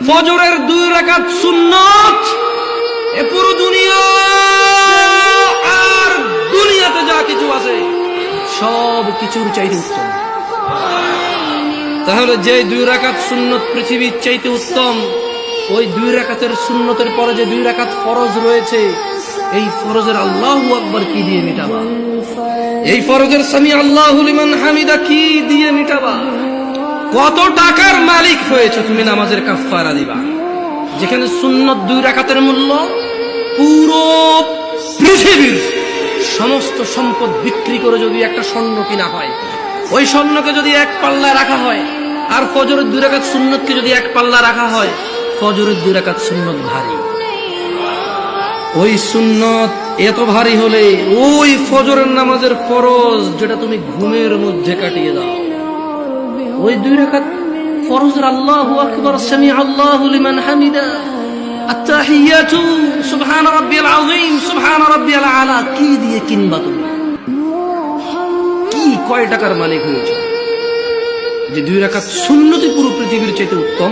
ফজরের 2 রাকাত সুন্নত এ পুরো দুনিয়া আর দুনিয়াতে যা কিছু আছে সব কিছুর চাইতে উত্তম। তাহলে যে 2 রাকাত সুন্নত পৃথিবীর চাইতে উত্তম, ওই 2 রাকাতের সুন্নতের পরে যে 2 রাকাত ফরজ রয়েছে, এই ফরজের আল্লাহু আকবার কি দিয়ে মিটাবা? এই ফরজের সামি আল্লাহু লিমান হামিদা কি দিয়ে মিটাবা? কত টাকার মালিক হয়েছে তুমি নামাজের কাফারা দিবা? যেখানে সুন্নত 2 রাকাতের মূল্য পুরো পৃথিবীর সমস্ত সম্পদ বিক্রি করে যদি একটা স্বর্ণ কিনা হয়, ওই স্বর্ণকে যদি এক পাল্লা রাখা হয়, আর ফজরের 2 রাকাত সুন্নতকে যদি এক পাল্লা রাখা হয়, ফজরের 2 রাকাত সুন্নত ভারী। ওই সুন্নত এত ভারী হলে ওই ফজরের নামাজের ফরজ যেটা তুমি ঘুমের মধ্যে কাটিয়ে দাও, ওই 2 রাকাত ফরজের আল্লাহু আকবার, সামি আল্লাহু লিমান হামিদা, আত-তাহিয়াতু সুবহান রাব্বিয়াল আযীম, সুবহান রাব্বিয়াল আলা কি দিয়ে কিনবা তুমি? কি কয় টাকার মালিক হয়েছে যে 2 রাকাত সুন্নতই পুরো পৃথিবীর চাইতে উত্তম?